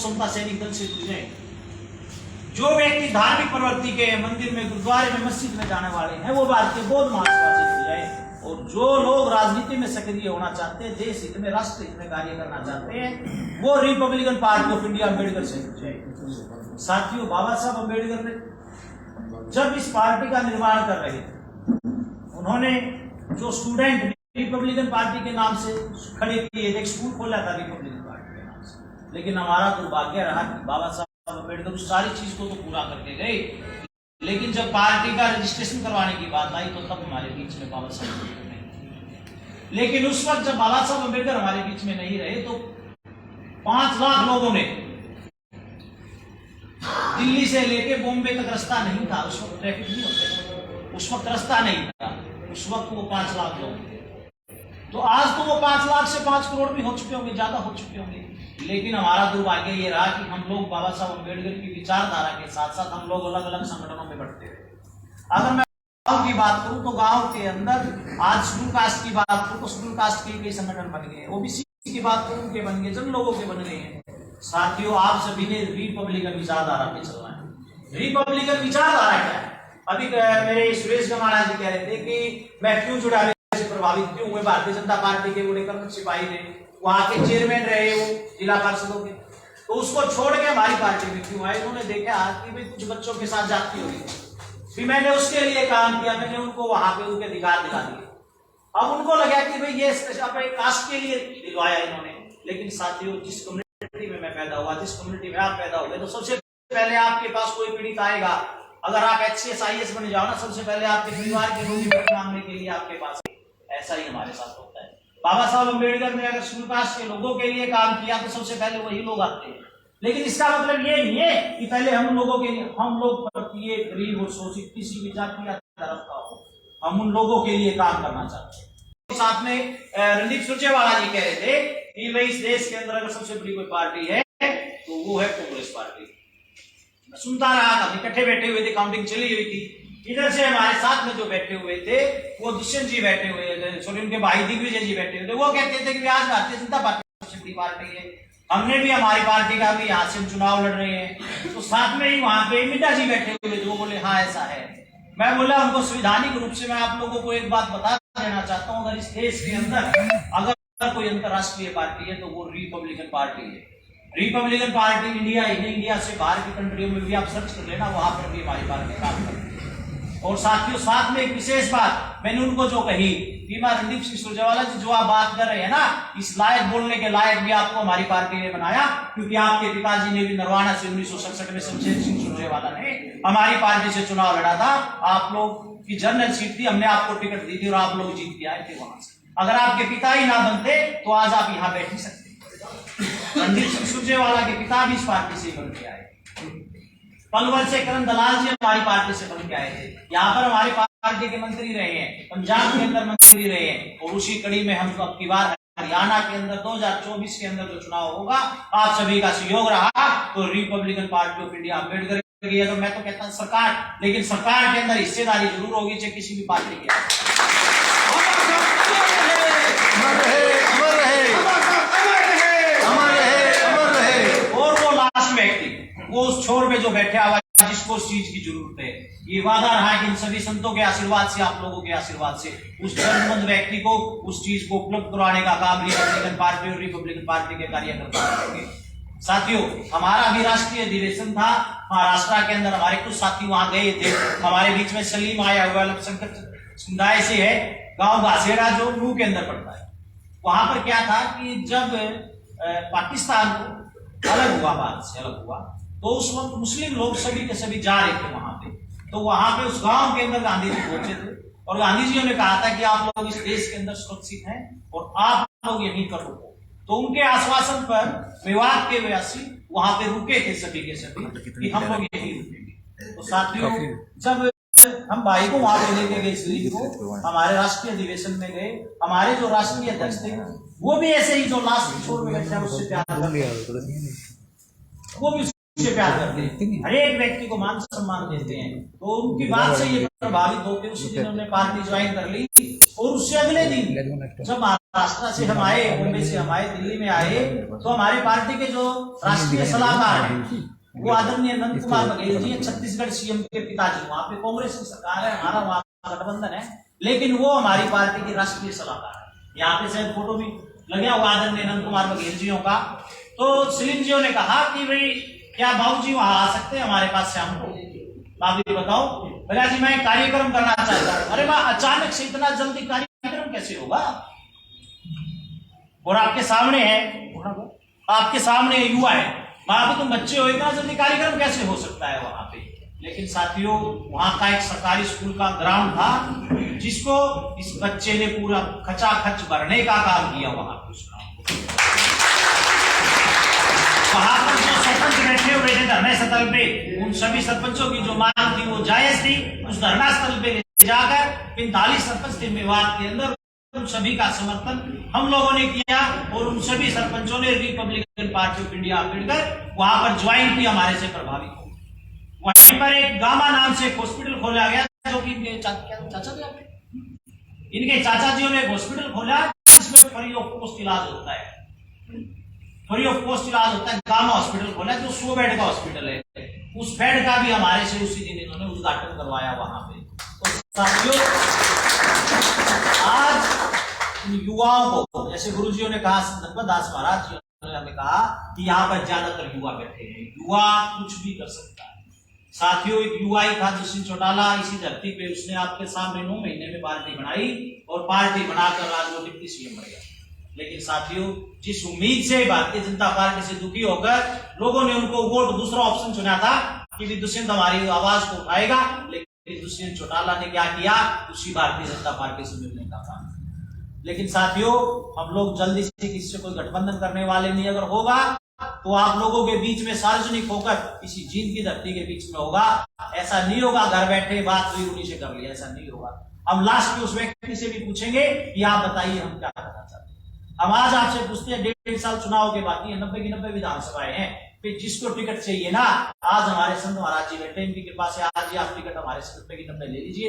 समता सैनिक दल से जुड़ जाए। जो व्यक्ति धार्मिक प्रवृत्ति के, मंदिर में, गुरुद्वारे में, मस्जिद में जाने वाले हैं, वो भारतीय बौद्ध महासभा से जुड़ जाए। और जो लोग राजनीति में सक्रिय होना चाहते हैं, देश हित में, राष्ट्र हित में कार्य करना चाहते हैं, वो Republican party of India Ambedkar से जुड़ जाए। साथियों, बाबा साहब अम्बेडकर ने जब इस पार्टी का निर्माण कर रहे थे, उन्होंने जो स्टूडेंट रिपब्लिकन पार्टी के नाम से खड़े किए, एक स्कूल खोला था रिपब्लिकन पार्टी के नाम से। लेकिन हमारा दुर्भाग्य रहा कि बाबा साहब अम्बेडकर उस सारी चीज को तो पूरा करके गए, लेकिन जब पार्टी का रजिस्ट्रेशन करवाने की बात आई तो तब हमारे बीच में बाबा साहब अम्बेडकर नहीं। लेकिन उस वक्त जब बाबा साहब अम्बेडकर हमारे बीच में नहीं रहे तो 5 लाख लोगों ने, दिल्ली से लेके बॉम्बे तक रास्ता नहीं था, उस वक्त ट्रैफिक नहीं होते, उस वक्त रास्ता नहीं था, उस वक्त वो 5 लाख लोग। तो आज तो वो 5 लाख से 5 करोड़ भी हो चुके होंगे, ज्यादा हो चुके होंगे। लेकिन हमारा दुर्भाग्य ये रहा कि हम लोग बाबा साहब अम्बेडकर की विचारधारा के साथ साथ हम लोग अलग अलग संगठनों में बढ़ते हुए। अगर मैं गांव की बात करूं तो गांव के अंदर आज शेड्यूल कास्ट की बात करूं तो शेड्यूल कास्ट के कई संगठन बन गए, ओबीसी की बात करूं के बन गए, जन लोगों के बन गए हैं। साथियों, आप सभी ने रिपब्लिकन विचारधारा पे चलना है। रिपब्लिकन विचारधारा क्या है? अभी मेरे सुरेश गमाना जी कह रहे थे कि मैं क्यों जुड़ा से प्रभावित क्यों हुए, भारतीय जनता पार्टी के बड़े कर्मठ सिपाही थे, वहां के चेयरमैन रहे वो जिला पार्षदों के, तो उसको छोड़ के हमारी पार्टी में क्यों आए? उन्होंने देखा कि भाई कुछ बच्चों के साथ जाती होगी, फिर मैंने उसके लिए काम किया, मैंने उनको वहां पे उनके अधिकार दिला दिए। अब उनको लगा कि भाई ये अपने कास्ट के लिए दिलवाया इन्होंने। लेकिन साथियों, जिस कम्युनिटी में मैं पैदा हुआ, जिस कम्युनिटी में आप पैदा हुए, तो सबसे पहले आपके पास कोई पीड़ित आएगा। अगर आप HCS IAS बन जाओ ना, सबसे पहले आपके परिवार के लोग मदद मांगने के लिए आपके पास। ऐसा ही हमारे साथ होता है। बाबा साहब अम्बेडकर ने अगर शेड्यूल कास्ट के लोगों के लिए काम किया तो सबसे पहले वही लोग आते हैं। लेकिन इसका मतलब ये नहीं है कि पहले हम लोगों के लिए, हम लोग प्रत्येक गरीब और शोषित किसी भी जाति या धर्म का हो, हम उन लोगों के लिए काम करना चाहते हैं। साथ में रणदीप सुरजेवाला जी कह रहे थे कि भाई इस देश के अंदर अगर सबसे बड़ी कोई पार्टी है तो वो है कांग्रेस पार्टी। मैं सुनता रहा था, इकट्ठे बैठे हुए थे, काउंटिंग चली हुई थी। इधर से हमारे साथ में जो बैठे हुए थे वो दुष्यंत जी बैठे हुए थे, सॉरी उनके भाई दिग्विजय जी बैठे हुए थे। वो कहते थे कि आज भारतीय जनता पार्टी सबसे बड़ी पार्टी है, हमने भी हमारी पार्टी का भी यहाँ से हम चुनाव लड़ रहे हैं। तो साथ में ही वहां पे मिटा जी बैठे हुए थे, वो बोले हाँ ऐसा है। मैं बोला उनको संवैधानिक रूप से मैं आप लोगों को एक बात बता देना चाहता हूँ, अगर इस देश के अंदर अगर कोई अंतरराष्ट्रीय पार्टी है तो वो रिपब्लिकन पार्टी है। रिपब्लिकन पार्टी इंडिया ही नहीं, इंडिया से बाहर की कंट्रियों में भी आप सर्च कर लेना, वहां पर भी हमारी पार्टी काम करती है। और साथियों, साथ में एक विशेष बात मैंने उनको जो कही कि रणदीप सिंह सुरजेवाला जी, जो आप बात कर रहे हैं ना, इस लायक बोलने के लायक भी आपको हमारी पार्टी ने बनाया, क्योंकि आपके पिताजी ने भी नरवाना से 1967 में शमशेर सिंह सुरजेवाला ने हमारी पार्टी से चुनाव लड़ा था। आप लोग की जनरल सीट थी, हमने आपको टिकट दी थी और आप लोग जीत के आए थे वहां से। अगर आपके पिता ही ना बनते तो आज आप यहाँ बैठ नहीं सकते। रणदीप सिंह सुरजेवाला के पिता भी इस पार्टी से बन के आए। पलवल से करण दलाल जी हमारी पार्टी से बन के आए थे, यहाँ पर हमारी पार्टी के मंत्री रहे हैं, पंजाब के अंदर मंत्री रहे हैं। और उसी कड़ी में हम अब की बार हरियाणा के अंदर 2024 के अंदर जो चुनाव होगा, आप सभी का सहयोग रहा तो Republican party of India Ambedkar की, अगर मैं तो कहता हूँ सरकार, लेकिन सरकार के अंदर हिस्सेदारी जरूर होगी, चाहे किसी भी पार्टी की। और वो लास्ट व्यक्ति, वो उस छोर में जो बैठा हुआ जिसको उस चीज की जरूरत है, ये वादा रहा है कि इन सभी संतों के आशीर्वाद से, आप लोगों के आशीर्वाद से उस जरूरतमंद व्यक्ति को उस चीज को उपलब्ध करवाने का काम रिपब्लिकन पार्टी और रिपब्लिकन पार्टी के कार्यकर्ता करेंगे। साथियों, हमारा भी राष्ट्रीय अधिवेशन था महाराष्ट्र के अंदर, हमारे कुछ साथी वहां गए थे। हमारे बीच में सलीम आया हुआ, अल्पसंख्यक समुदाय से है, गांव घासेड़ा जो नू के अंदर पड़ता है। वहां पर क्या था कि जब पाकिस्तान अलग हुआ, भारत से अलग हुआ, तो उस वक्त मुस्लिम लोग सभी के सभी जा रहे थे वहां पे। तो वहां पे उस गांव के अंदर गांधी जी पहुंचे थे और गांधी जी ने कहा था कि आप लोग इस देश के अंदर सुरक्षित हैं और आप लोग यहीं पर रुको। तो उनके आश्वासन पर मेवात के वासी वहां पे रुके थे सभी के सभी कि हम लोग यहीं रुकेंगे। तो साथियों, जब हम भाई को वहां पे लेके गए दिल्ली को, हमारे राष्ट्रीय अधिवेशन में गए, हमारे जो राष्ट्रीय अध्यक्ष थे वो भी ऐसे ही, जो लास्ट छोर में बैठा है उससे प्यार, वो भी से प्यार करते हैं, हर एक व्यक्ति को मान सम्मान देते हैं। तो उनकी बात से ये प्रभावित होकर उसी दिन हमने पार्टी ज्वाइन कर ली। और उससे अगले दिन जब महाराष्ट्र से हम आए, मुंबई से हम आए, दिल्ली में आए, तो हमारे पार्टी के जो राष्ट्रीय सलाहकार हैं वो आदरणीय नंद कुमार बघेल जी, छत्तीसगढ़ सीएम के पिताजी, वहां पे कांग्रेस की सरकार है, हमारा वहां गठबंधन है, लेकिन वो हमारी पार्टी के राष्ट्रीय सलाहकार है। यहाँ पे शायद फोटो भी लगा हुआ आदरणीय नंद कुमार बघेल जी का। तो सलीम जी ने कहा कि भाई क्या बाबू जी वहां आ सकते हैं हमारे पास शाम को? बाबू बताओ। भैया जी मैं कार्यक्रम करना चाहता हूँ। अरे वाह, अचानक से इतना जल्दी कार्यक्रम कैसे होगा? और आपके सामने है, आपके सामने युवा है, बाबू तुम बच्चे हो, इतना जल्दी कार्यक्रम कैसे हो सकता है वहां पे? लेकिन साथियों वहां का एक सरकारी स्कूल का ग्राउंड था जिसको इस बच्चे ने पूरा खचाखच भरने का काम किया। वहां पर उस वहां पर जो सरपंच बैठे हुए थे धरने स्थल पे, उन सभी सरपंचों की जो मांग थी वो जायज थी। उस धरना स्थल पे ले जाकर 45 सरपंच थे मेवात के अंदर, उन सभी का समर्थन हम लोगों ने किया और उन सभी सरपंचों ने रिपब्लिकन पार्टी ऑफ इंडिया मिलकर वहां पर ज्वाइन किया, हमारे से प्रभावित हो। वहीं पर एक गामा नाम से एक हॉस्पिटल खोला गया, जो कि इनके चाचा जी ने एक हॉस्पिटल खोला जिसमें फ्री ऑफ कॉस्ट इलाज होता है, फ्री ऑफ कॉस्ट इलाज होता है। गामा हॉस्पिटल खोला जो 100 बेड का हॉस्पिटल है, उस बेड का भी हमारे से उसी दिन इन्होंने उद्घाटन करवाया वहां पे। तो साथियों आज युवाओं को, जैसे गुरुजियों ने कहा, नर्मदा दास महाराज जी ने कहा कि यहाँ पर ज्यादातर युवा बैठे हैं, युवा कुछ भी कर सकता है। साथियों एक युवा ही था दुष्यंत चौटाला, इसी धरती पे उसने आपके सामने 9 महीने में पार्टी बनाई और पार्टी बनाकर आज वो डिप्टी सीएम बन गया। लेकिन साथियों जिस उम्मीद से भारतीय जनता पार्टी से दुखी होकर लोगों ने उनको वोट दूसरा ऑप्शन चुना था कि दुष्यंत हमारी आवाज को उठाएगा, लेकिन दुष्यंत चौटाला ने क्या किया? उसी भारतीय जनता पार्टी से मिलने का काम। लेकिन साथियों हम लोग जल्दी से किसी से कोई गठबंधन करने वाले नहीं, अगर होगा तो आप लोगों के बीच में सार्वजनिक होकर किसी जींद की धरती के बीच में होगा। ऐसा नहीं होगा घर बैठे बात हुई उन्हीं से कर लिया, ऐसा नहीं होगा। हम लास्ट में उस व्यक्ति से भी पूछेंगे कि आप बताइए हम क्या करना चाहते हैं। हम आज आपसे पूछते हैं, 1.5 साल चुनाव के बाकी है, 90 की 90 विधानसभाएं हैं, फिर जिसको टिकट चाहिए ना, आज हमारे संत महाराज जी बैठे, इनकी कृपा से आज ही आप टिकट हमारे 90 की 90 ले लीजिए।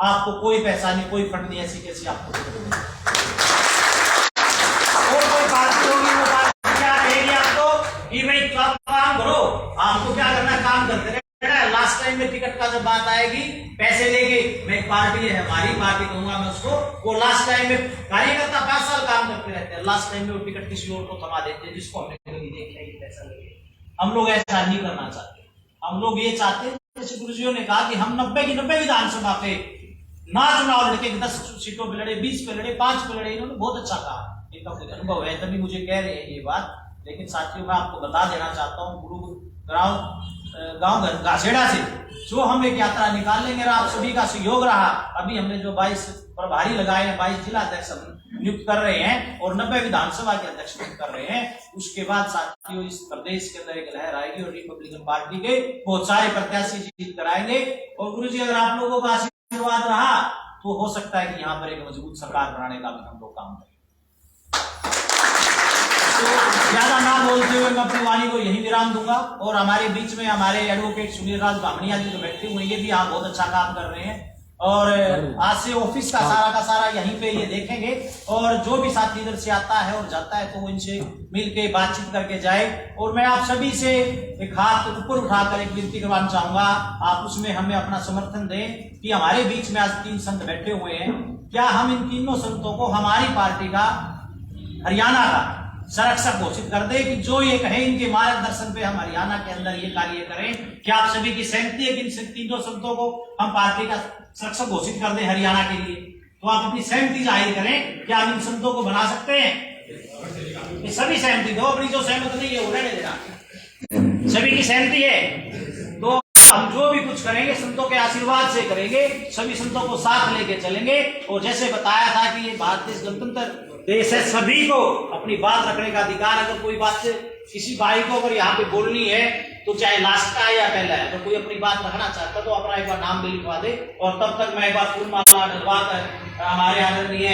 आपको कोई पैसा नहीं, कोई फंड नहीं, ऐसी कैसी आपको टिकट मिलेगी। और कोई पार्टी होगी वो पार्टी क्या रहेगी आपको कि भाई आप काम करो, आपको क्या करना है काम करते रहे। लास्ट टाइम में टिकट का जब बात आएगी पैसे लेके, मैं पार्टी है हमारी पार्टी कहूंगा मैं उसको, वो लास्ट टाइम में कार्यकर्ता 5 साल काम करते रहते हैं, लास्ट टाइम में वो टिकट किसी और को थमा देते हैं जिसको हमने कभी देखा ही पैसा लगे। हम लोग ऐसा नहीं करना चाहते। हम लोग ये चाहते हैं जैसे गुरुजियों ने कहा कि हम 90 की 90 विधानसभा पे ना चुनाव लड़के 10 सीटों पे लड़े, 20 पे लड़े, 5 पे लड़े। इन्होंने बहुत अच्छा कहा, इनका कुछ अनुभव है तभी मुझे कह रहे हैं ये बात। लेकिन साथियों मैं आपको बता देना चाहता हूँ, गांव घासेड़ा से जो हम एक यात्रा निकाल लेंगे, आप सभी का सहयोग रहा। अभी हमने जो 22 प्रभारी लगाए हैं, 22 जिला अध्यक्ष नियुक्त कर रहे हैं और 90 विधानसभा के अध्यक्ष नियुक्त कर रहे हैं। उसके बाद साथियों इस प्रदेश के अंदर एक लहर आएगी और रिपब्लिकन पार्टी के बहुत सारे प्रत्याशी जीत कराएंगे। और गुरुजी अगर आप लोगों का आशीर्वाद रहा तो हो सकता है कि यहाँ पर एक मजबूत सरकार बनाने का भी हम लोग काम करें। तो ज्यादा ना बोलते हुए मैं अपनी वाणी को यही विराम दूंगा। और हमारे बीच में हमारे एडवोकेट सुनील राज बामणिया जी जो बैठे हुए, ये भी यहाँ बहुत अच्छा काम कर रहे हैं। और आज से ऑफिस का सारा यहीं पे ये देखेंगे। और जो भी साथी इधर से आता है और जाता है तो वो इनसे मिलके बातचीत करके जाए। और मैं आप सभी से एक हाथ ऊपर उठाकर एक विनती करवाना चाहूंगा, आप उसमें हमें अपना समर्थन दें कि हमारे बीच में आज 3 संत बैठे हुए हैं। क्या हम इन तीनों संतों को हमारी पार्टी का, हरियाणा का संरक्षक घोषित कर दे कि जो ये कहे इनके मार्गदर्शन पे हम हरियाणा के अंदर ये कार्य करें। क्या आप सभी की सहमति है कि इन तीनों संतों को हम पार्टी का संरक्षक घोषित कर दें हरियाणा के लिए? तो आप अपनी सहमति जाहिर करें, क्या हम इन संतों को बना सकते हैं? ये सभी सहमति दो, अपनी जो सहमत नहीं है वो रहने देना। सभी की सहमति है तो हम जो भी कुछ करेंगे संतों के आशीर्वाद से करेंगे, सभी संतों को साथ लेके चलेंगे। और जैसे बताया था कि ये भारत गणतंत्र देश है, सभी को अपनी बात रखने का अधिकार। अगर कोई बात किसी भाई को अगर यहाँ पे बोलनी है तो चाहे लास्ट का है या पहला है, अगर कोई अपनी बात रखना चाहता तो अपना एक बार नाम भी लिखवा दे। और तब तक मैं एक बार फूल माला डलवा कर हमारे आदरणीय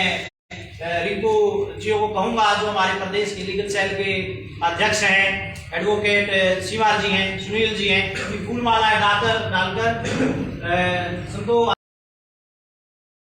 रिंकू जियो को कहूंगा, जो हमारे प्रदेश के लीगल सेल के अध्यक्ष हैं, एडवोकेट शिवार जी हैं, सुनील जी हैं, फूल माला डालकर संतो